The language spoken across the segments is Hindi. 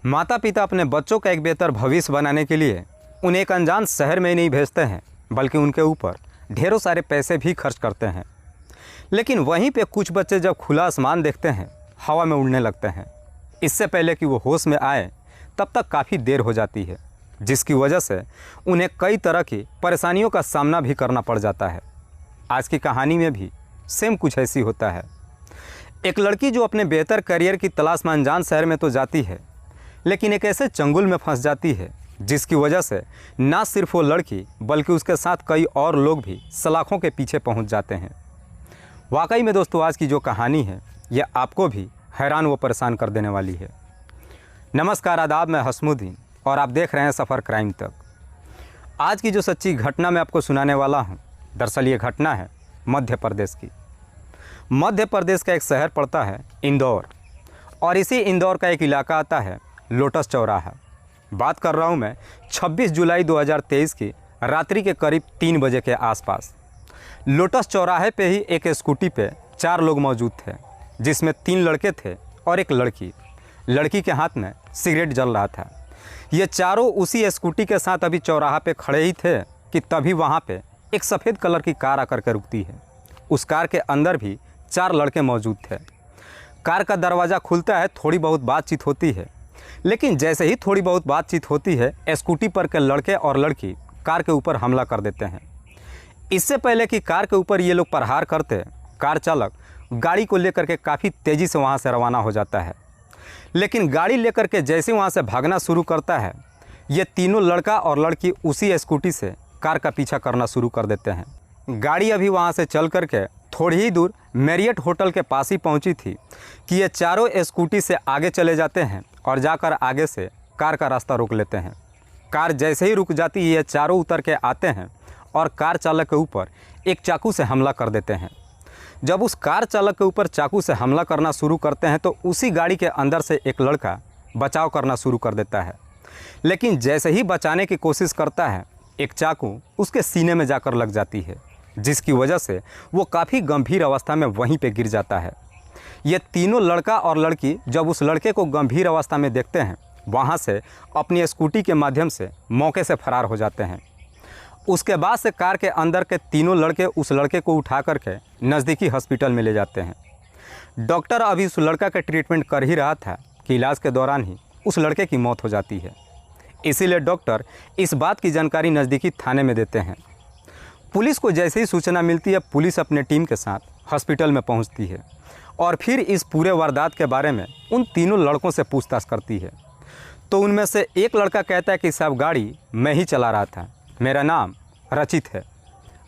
माता पिता अपने बच्चों का एक बेहतर भविष्य बनाने के लिए उन्हें एक अनजान शहर में ही नहीं भेजते हैं, बल्कि उनके ऊपर ढेरों सारे पैसे भी खर्च करते हैं। लेकिन वहीं पे कुछ बच्चे जब खुला आसमान देखते हैं, हवा में उड़ने लगते हैं। इससे पहले कि वो होश में आए तब तक काफ़ी देर हो जाती है, जिसकी वजह से उन्हें कई तरह की परेशानियों का सामना भी करना पड़ जाता है। आज की कहानी में भी सेम कुछ ऐसी होता है। एक लड़की जो अपने बेहतर करियर की तलाश में अनजान शहर में तो जाती है, लेकिन एक ऐसे चंगुल में फंस जाती है जिसकी वजह से ना सिर्फ वो लड़की बल्कि उसके साथ कई और लोग भी सलाखों के पीछे पहुंच जाते हैं। वाकई में दोस्तों, आज की जो कहानी है यह आपको भी हैरान व परेशान कर देने वाली है। नमस्कार, आदाब, मैं हसमुद्दीन और आप देख रहे हैं सफ़र क्राइम तक। आज की जो सच्ची घटना मैं आपको सुनाने वाला हूँ, दरअसल ये घटना है मध्य प्रदेश की। मध्य प्रदेश का एक शहर पड़ता है इंदौर, और इसी इंदौर का एक इलाका आता है लोटस चौराहा। बात कर रहा हूँ मैं 26 जुलाई 2023 की रात्रि के करीब 3 बजे के आसपास। लोटस चौराहे पे ही एक स्कूटी पे 4 लोग मौजूद थे, जिसमें 3 लड़के थे और एक लड़की। लड़की के हाथ में सिगरेट जल रहा था। ये चारों उसी स्कूटी के साथ अभी चौराहा पे खड़े ही थे कि तभी वहाँ पे एक सफ़ेद कलर की कार आकर के रुकती है। उस कार के अंदर भी 4 लड़के मौजूद थे। कार का दरवाज़ा खुलता है, थोड़ी बहुत बातचीत होती है, लेकिन जैसे ही थोड़ी बहुत बातचीत होती है, स्कूटी पर के लड़के और लड़की कार के ऊपर हमला कर देते हैं। इससे पहले कि कार के ऊपर ये लोग प्रहार करते, कार चालक गाड़ी को लेकर के काफ़ी तेज़ी से वहाँ से रवाना हो जाता है। लेकिन गाड़ी लेकर के जैसे वहाँ से भागना शुरू करता है, ये तीनों लड़का और लड़की उसी स्कूटी से कार का पीछा करना शुरू कर देते हैं। गाड़ी अभी वहाँ से चल करके थोड़ी ही दूर मैरियट होटल के पास ही पहुँची थी कि ये चारों स्कूटी से आगे चले जाते हैं और जाकर आगे से कार का रास्ता रोक लेते हैं। कार जैसे ही रुक जाती है, ये चारों उतर के आते हैं और कार चालक के ऊपर एक चाकू से हमला कर देते हैं। जब उस कार चालक के ऊपर चाकू से हमला करना शुरू करते हैं तो उसी गाड़ी के अंदर से एक लड़का बचाव करना शुरू कर देता है। लेकिन जैसे ही बचाने की कोशिश करता है, एक चाकू उसके सीने में जाकर लग जाती है, जिसकी वजह से वो काफ़ी गंभीर अवस्था में वहीं पे गिर जाता है। ये तीनों लड़का और लड़की जब उस लड़के को गंभीर अवस्था में देखते हैं, वहाँ से अपनी स्कूटी के माध्यम से मौके से फरार हो जाते हैं। उसके बाद से कार के अंदर के तीनों लड़के उस लड़के को उठा करके नज़दीकी हॉस्पिटल में ले जाते हैं। डॉक्टर अभी उस लड़का का ट्रीटमेंट कर ही रहा था कि इलाज के दौरान ही उस लड़के की मौत हो जाती है। इसीलिए डॉक्टर इस बात की जानकारी नज़दीकी थाने में देते हैं। पुलिस को जैसे ही सूचना मिलती है, पुलिस अपने टीम के साथ हॉस्पिटल में पहुंचती है और फिर इस पूरे वारदात के बारे में उन तीनों लड़कों से पूछताछ करती है। तो उनमें से एक लड़का कहता है कि साहब, गाड़ी मैं ही चला रहा था, मेरा नाम रचित है।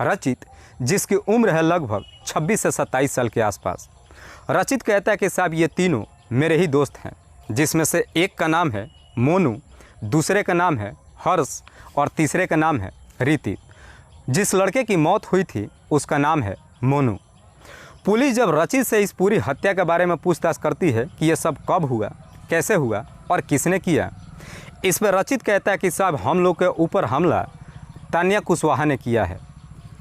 रचित, जिसकी उम्र है लगभग 26 से 27 साल के आसपास। रचित कहता है कि साहब, ये तीनों मेरे ही दोस्त हैं, जिसमें से एक का नाम है मोनू, दूसरे का नाम है हर्ष और तीसरे का नाम है रीति। जिस लड़के की मौत हुई थी उसका नाम है मोनू। पुलिस जब रचित से इस पूरी हत्या के बारे में पूछताछ करती है कि यह सब कब हुआ, कैसे हुआ और किसने किया, इस पर रचित कहता है कि साहब, हम लोग के ऊपर हमला तान्या कुशवाहा ने किया है।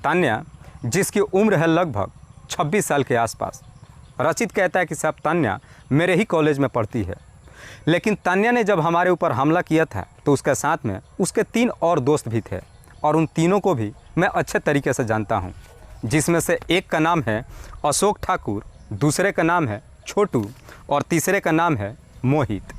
तान्या, जिसकी उम्र है लगभग 26 साल के आसपास। रचित कहता है कि साहब, तान्या मेरे ही कॉलेज में पढ़ती है, लेकिन तान्या ने जब हमारे ऊपर हमला किया था तो उसके साथ में उसके 3 और दोस्त भी थे, और उन तीनों को भी मैं अच्छे तरीके से जानता हूं, जिसमें से एक का नाम है अशोक ठाकुर, दूसरे का नाम है छोटू और तीसरे का नाम है मोहित।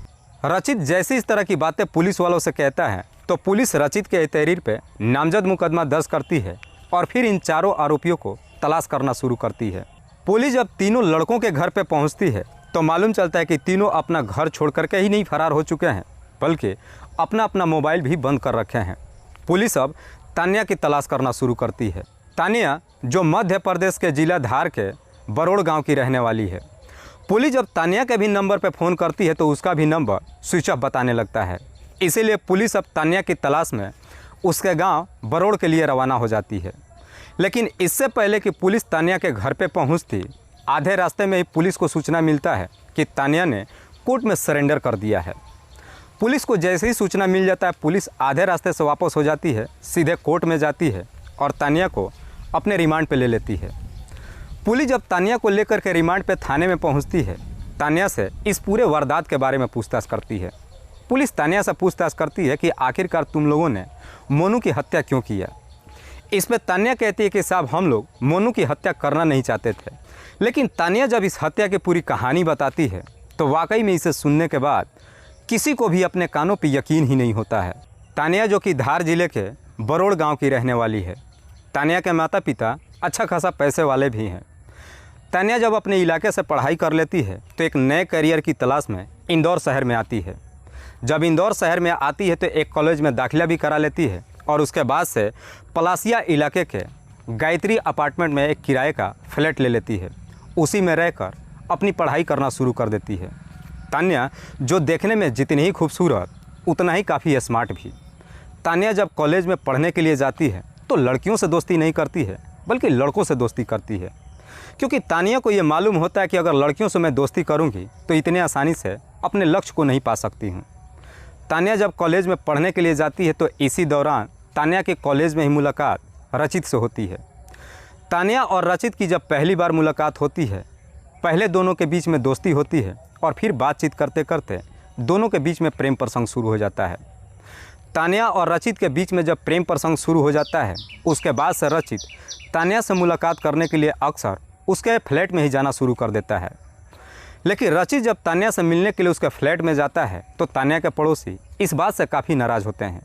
रचित जैसे इस तरह की बातें पुलिस वालों से कहता है तो पुलिस रचित के तहरीर पे नामजद मुकदमा दर्ज करती है और फिर इन चारों आरोपियों को तलाश करना शुरू करती है। पुलिस जब तीनों लड़कों के घर पे पहुंचती है तो मालूम चलता है कि तीनों अपना घर छोड़ करके ही नहीं फरार हो चुके हैं, बल्कि अपना अपना मोबाइल भी बंद कर रखे हैं। पुलिस अब तान्या की तलाश करना शुरू करती है। तान्या, जो मध्य प्रदेश के जिला धार के बरोड़ गांव की रहने वाली है। पुलिस जब तान्या के भी नंबर पर फ़ोन करती है तो उसका भी नंबर स्विच ऑफ बताने लगता है। इसीलिए पुलिस अब तान्या की तलाश में उसके गांव बरोड़ के लिए रवाना हो जाती है। लेकिन इससे पहले कि पुलिस तान्या के घर पर पहुँचती, आधे रास्ते में ही पुलिस को सूचना मिलता है कि तान्या ने कोर्ट में सरेंडर कर दिया है। पुलिस को जैसे ही सूचना मिल जाता है, पुलिस आधे रास्ते से वापस हो जाती है, सीधे कोर्ट में जाती है और तान्या को अपने रिमांड पे ले लेती है। पुलिस जब तान्या को लेकर के रिमांड पे थाने में पहुंचती है, तान्या से इस पूरे वारदात के बारे में पूछताछ करती है। पुलिस तानिया से पूछताछ करती है कि आखिरकार तुम लोगों ने मोनू की हत्या क्यों किया। इस पर तानिया कहती है कि साहब हम लोग मोनू की हत्या करना नहीं चाहते थे। लेकिन तानिया जब इस हत्या की पूरी कहानी बताती है तो वाकई में इसे सुनने के बाद किसी को भी अपने कानों पर यकीन ही नहीं होता है। तानिया जो कि धार जिले के बरोड़ गांव की रहने वाली है। तानिया के माता पिता अच्छा खासा पैसे वाले भी हैं। तानिया जब अपने इलाके से पढ़ाई कर लेती है तो एक नए करियर की तलाश में इंदौर शहर में आती है। जब इंदौर शहर में आती है तो एक कॉलेज में दाखिला भी करा लेती है और उसके बाद से पलासिया इलाके के गायत्री अपार्टमेंट में एक किराए का फ्लैट ले लेती है। उसी में रहकर अपनी पढ़ाई करना शुरू कर देती है। तानिया जो देखने में जितनी ही खूबसूरत उतना ही काफ़ी स्मार्ट भी। तानिया जब कॉलेज में पढ़ने के लिए जाती है तो लड़कियों से दोस्ती नहीं करती है बल्कि लड़कों से दोस्ती करती है, क्योंकि तानिया को ये मालूम होता है कि अगर लड़कियों से मैं दोस्ती करूंगी तो इतने आसानी से अपने लक्ष्य को नहीं पा सकती हूँ। तानिया जब कॉलेज में पढ़ने के लिए जाती है तो इसी दौरान तानिया के कॉलेज में ही मुलाकात रचित से होती है। तानिया और रचित की जब पहली बार मुलाकात होती है, पहले दोनों के बीच में दोस्ती होती है और फिर बातचीत करते करते दोनों के बीच में प्रेम प्रसंग शुरू हो जाता है। तानिया और रचित के बीच में जब प्रेम प्रसंग शुरू हो जाता है उसके बाद से रचित तानिया से मुलाकात करने के लिए अक्सर उसके फ्लैट में ही जाना शुरू कर देता है। लेकिन रचित जब तानिया से मिलने के लिए उसके फ्लैट में जाता है तो तानिया के पड़ोसी इस बात से काफ़ी नाराज़ होते हैं।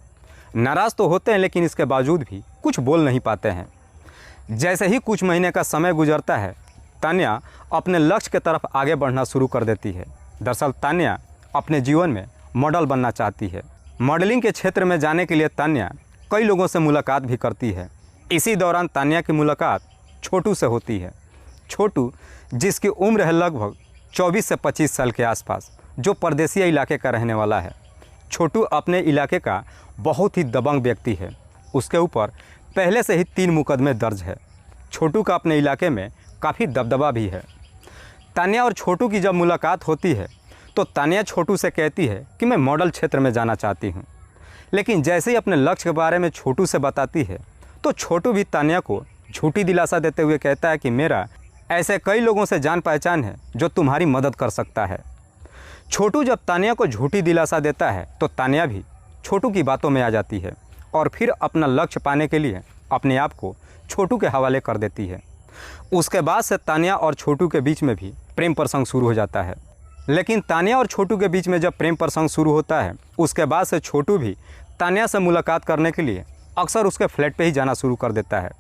नाराज़ तो होते हैं लेकिन इसके बावजूद भी कुछ बोल नहीं पाते हैं। जैसे ही कुछ महीने का समय गुजरता है तानिया अपने लक्ष्य की तरफ आगे बढ़ना शुरू कर देती है। दरअसल तानिया अपने जीवन में मॉडल बनना चाहती है। मॉडलिंग के क्षेत्र में जाने के लिए तानिया कई लोगों से मुलाकात भी करती है। इसी दौरान तानिया की मुलाकात छोटू से होती है। छोटू जिसकी उम्र है लगभग 24 से 25 साल के आसपास, जो परदेसी इलाके का रहने वाला है। छोटू अपने इलाके का बहुत ही दबंग व्यक्ति है। उसके ऊपर पहले से ही 3 मुकदमे दर्ज है। छोटू का अपने इलाके में काफ़ी दबदबा भी है। तानिया और छोटू की जब मुलाकात होती है तो तानिया छोटू से कहती है कि मैं मॉडल क्षेत्र में जाना चाहती हूँ। लेकिन जैसे ही अपने लक्ष्य के बारे में छोटू से बताती है तो छोटू भी तानिया को झूठी दिलासा देते हुए कहता है कि मेरा ऐसे कई लोगों से जान पहचान है जो तुम्हारी मदद कर सकता है। छोटू जब तानिया को झूठी दिलासा देता है तो तानिया भी छोटू की बातों में आ जाती है और फिर अपना लक्ष्य पाने के लिए अपने आप को छोटू के हवाले कर देती है। उसके बाद से तानिया और छोटू के बीच में भी प्रेम प्रसंग शुरू हो जाता है। लेकिन तानिया और छोटू के बीच में जब प्रेम प्रसंग शुरू होता है उसके बाद से छोटू भी तानिया से मुलाकात करने के लिए अक्सर उसके फ्लैट पे ही जाना शुरू कर देता है।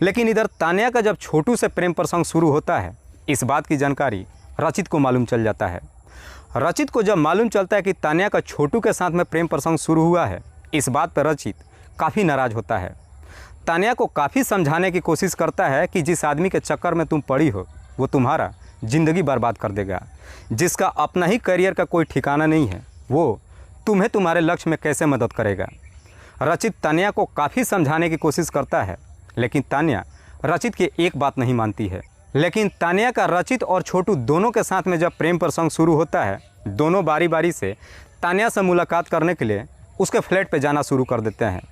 लेकिन इधर तानिया का जब छोटू से प्रेम प्रसंग शुरू होता है इस बात की जानकारी रचित को मालूम चल जाता है। रचित को जब मालूम चलता है कि तानिया का छोटू के साथ में प्रेम प्रसंग शुरू हुआ है, इस बात पर रचित काफ़ी नाराज़ होता है। तानिया को काफ़ी समझाने की कोशिश करता है कि जिस आदमी के चक्कर में तुम पड़ी हो वो तुम्हारा ज़िंदगी बर्बाद कर देगा, जिसका अपना ही करियर का कोई ठिकाना नहीं है, वो तुम्हें तुम्हारे लक्ष्य में कैसे मदद करेगा। रचित तानिया को काफ़ी समझाने की कोशिश करता है लेकिन तानिया रचित की एक बात नहीं मानती है। लेकिन तानिया का रचित और छोटू दोनों के साथ में जब प्रेम प्रसंग शुरू होता है, दोनों बारी बारी से तानिया से मुलाकात करने के लिए उसके फ्लैट पे जाना शुरू कर देते हैं।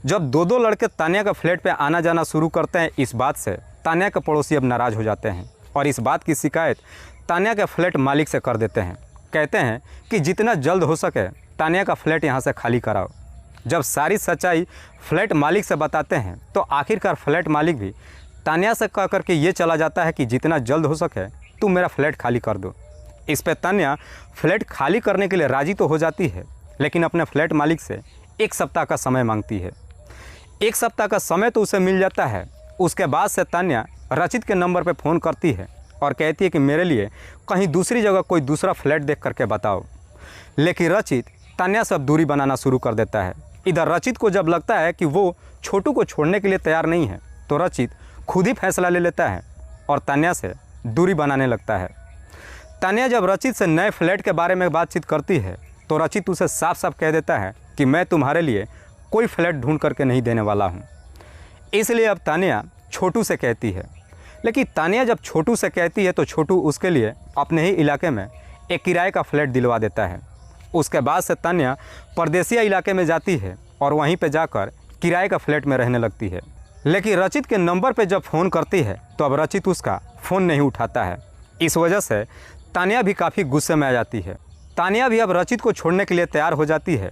जब दो लड़के तानिया का फ्लैट पे आना जाना शुरू करते हैं, इस बात से तानिया के पड़ोसी अब नाराज़ हो जाते हैं और इस बात की शिकायत तानिया के फ्लैट मालिक से कर देते हैं। कहते हैं कि जितना जल्द हो सके तानिया का फ्लैट यहाँ से खाली कराओ। जब सारी सच्चाई फ्लैट मालिक से बताते हैं तो आखिरकार फ्लैट मालिक भी तानिया से कह करके ये चला जाता है कि जितना जल्द हो सके तुम मेरा फ्लैट खाली कर दो। इस पर तानिया फ्लैट खाली करने के लिए राज़ी तो हो जाती है लेकिन अपने फ्लैट मालिक से 1 सप्ताह का समय मांगती है। 1 सप्ताह का समय तो उसे मिल जाता है। उसके बाद से तानिया रचित के नंबर पर फ़ोन करती है और कहती है कि मेरे लिए कहीं दूसरी जगह कोई दूसरा फ्लैट देख करके बताओ। लेकिन रचित तानिया से अब दूरी बनाना शुरू कर देता है। इधर रचित को जब लगता है कि वो छोटू को छोड़ने के लिए तैयार नहीं है तो रचित खुद ही फैसला ले लेता है और तानिया से दूरी बनाने लगता है। तानिया जब रचित से नए फ्लैट के बारे में बातचीत करती है तो रचित उसे साफ साफ कह देता है कि मैं तुम्हारे लिए कोई फ्लैट ढूंढ करके नहीं देने वाला हूँ। इसलिए अब तानिया छोटू से कहती है। लेकिन तानिया जब छोटू से कहती है तो छोटू उसके लिए अपने ही इलाके में एक किराए का फ्लैट दिलवा देता है। उसके बाद से तानिया परदेसिया इलाके में जाती है और वहीं पे जाकर किराए का फ्लैट में रहने लगती है। लेकिन रचित के नंबर पे जब फ़ोन करती है तो अब रचित उसका फ़ोन नहीं उठाता है। इस वजह से तानिया भी काफ़ी गुस्से में आ जाती है। तानिया भी अब रचित को छोड़ने के लिए तैयार हो जाती है,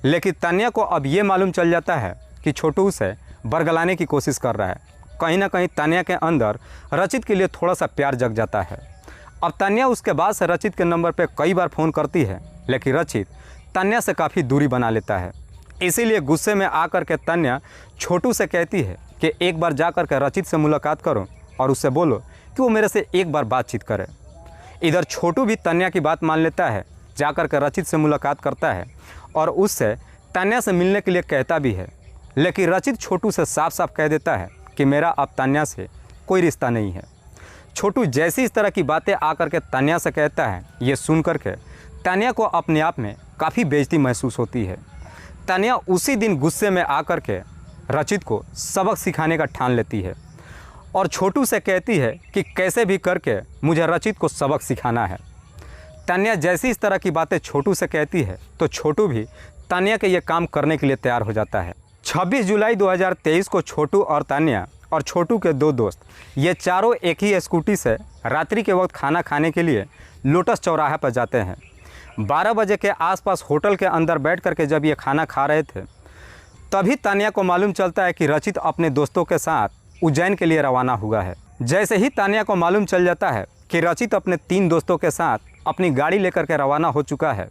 लेकिन तानिया को अब ये मालूम चल जाता है कि छोटू उसे बरगलाने की कोशिश कर रहा है। कहीं ना कहीं तानिया के अंदर रचित के लिए थोड़ा सा प्यार जग जाता है। अब तानिया उसके बाद से रचित के नंबर पर कई बार फ़ोन करती है, लेकिन रचित तानिया से काफ़ी दूरी बना लेता है। इसीलिए गुस्से में आकर के तानिया छोटू से कहती है कि एक बार जा कर के रचित से मुलाकात करो और उससे बोलो कि वो मेरे से एक बार बातचीत करे। इधर छोटू भी तानिया की बात मान लेता है, जाकर के रचित से मुलाकात करता है और उससे तानिया से मिलने के लिए कहता भी है। लेकिन रचित छोटू से साफ साफ कह देता है कि मेरा अब तानिया से कोई रिश्ता नहीं है। छोटू जैसी इस तरह की बातें आकर के तानिया से कहता है, ये सुन कर के तानिया को अपने आप में काफ़ी बेइज्जती महसूस होती है। तानिया उसी दिन गुस्से में आकर के रचित को सबक सिखाने का ठान लेती है और छोटू से कहती है कि कैसे भी करके मुझे रचित को सबक सिखाना है। तानिया जैसी इस तरह की बातें छोटू से कहती है तो छोटू भी तानिया के ये काम करने के लिए तैयार हो जाता है। 26 जुलाई 2023 को छोटू और तानिया और छोटू के दो दोस्त ये चारों एक ही स्कूटी से रात्रि के वक्त खाना खाने के लिए लोटस चौराहे पर जाते हैं। 12 बजे के आसपास होटल के अंदर बैठ करके जब ये खाना खा रहे थे, तभी तानिया को मालूम चलता है कि रचित अपने दोस्तों के साथ उज्जैन के लिए रवाना हुआ है। जैसे ही तानिया को मालूम चल जाता है कि रचित अपने 3 दोस्तों के साथ अपनी गाड़ी लेकर के रवाना हो चुका है,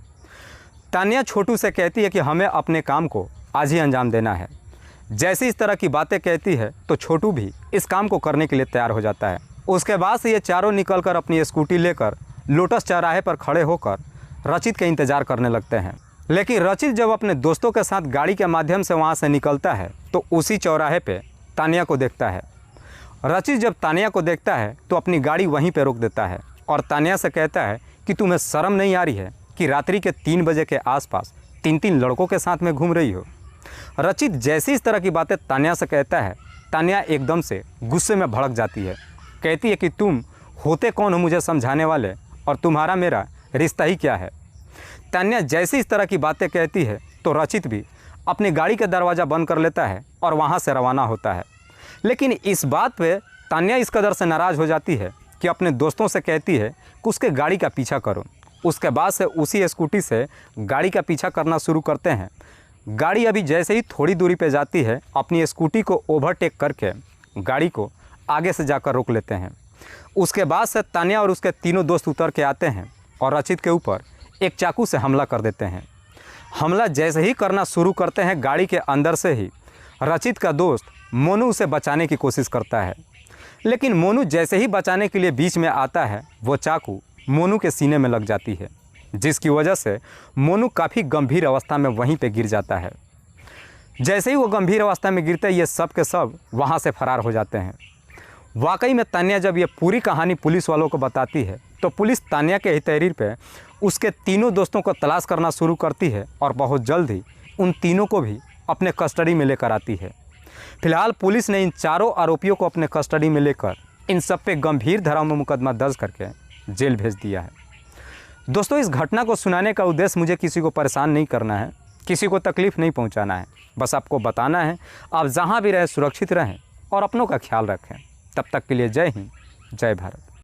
तानिया छोटू से कहती है कि हमें अपने काम को आज ही अंजाम देना है। जैसी इस तरह की बातें कहती है तो छोटू भी इस काम को करने के लिए तैयार हो जाता है। उसके बाद से ये चारों निकलकर अपनी स्कूटी लेकर लोटस चौराहे पर खड़े होकर रचित के इंतज़ार करने लगते हैं। लेकिन रचित जब अपने दोस्तों के साथ गाड़ी के माध्यम से वहाँ से निकलता है तो उसी चौराहे पे तानिया को देखता है। रचित जब तानिया को देखता है तो अपनी गाड़ी वहीं पे रोक देता है और तानिया से कहता है कि तुम्हें शर्म नहीं आ रही है कि रात्रि के 3 बजे के आसपास 3 लड़कों के साथ में घूम रही हो। रचित जैसी इस तरह की बातें तानिया से कहता है, तानिया एकदम से गुस्से में भड़क जाती है। कहती है कि तुम होते कौन हो मुझे समझाने वाले, और तुम्हारा मेरा रिश्ता ही क्या है। तानिया जैसी इस तरह की बातें कहती है तो रचित भी अपनी गाड़ी का दरवाज़ा बंद कर लेता है और वहाँ से रवाना होता है। लेकिन इस बात पे तानिया इस कदर से नाराज़ हो जाती है कि अपने दोस्तों से कहती है कि उसके गाड़ी का पीछा करो। उसके बाद से उसी स्कूटी से गाड़ी का पीछा करना शुरू करते हैं। गाड़ी अभी जैसे ही थोड़ी दूरी पे जाती है, अपनी स्कूटी को ओवरटेक करके गाड़ी को आगे से जाकर रोक लेते हैं। उसके बाद से तानिया और उसके तीनों दोस्त उतर के आते हैं और रचित के ऊपर एक चाकू से हमला कर देते हैं। हमला जैसे ही करना शुरू करते हैं, गाड़ी के अंदर से ही रचित का दोस्त मोनू उसे बचाने की कोशिश करता है। लेकिन मोनू जैसे ही बचाने के लिए बीच में आता है, वो चाकू मोनू के सीने में लग जाती है, जिसकी वजह से मोनू काफ़ी गंभीर अवस्था में वहीं पे गिर जाता है। जैसे ही वो गंभीर अवस्था में गिरते ये सब के सब वहाँ से फरार हो जाते हैं। वाकई में तानिया जब ये पूरी कहानी पुलिस वालों को बताती है तो पुलिस तानिया के ही तहरीर पे उसके तीनों दोस्तों को तलाश करना शुरू करती है और बहुत जल्द ही उन तीनों को भी अपने कस्टडी में लेकर आती है। फिलहाल पुलिस ने इन चारों आरोपियों को अपने कस्टडी में लेकर इन सब पे गंभीर धाराओं में मुकदमा दर्ज करके जेल भेज दिया है। दोस्तों, इस घटना को सुनाने का उद्देश्य मुझे किसी को परेशान नहीं करना है, किसी को तकलीफ़ नहीं पहुंचाना है। बस आपको बताना है आप जहां भी रहें सुरक्षित रहें और अपनों का ख्याल रखें। तब तक के लिए जय हिंद, जय भारत।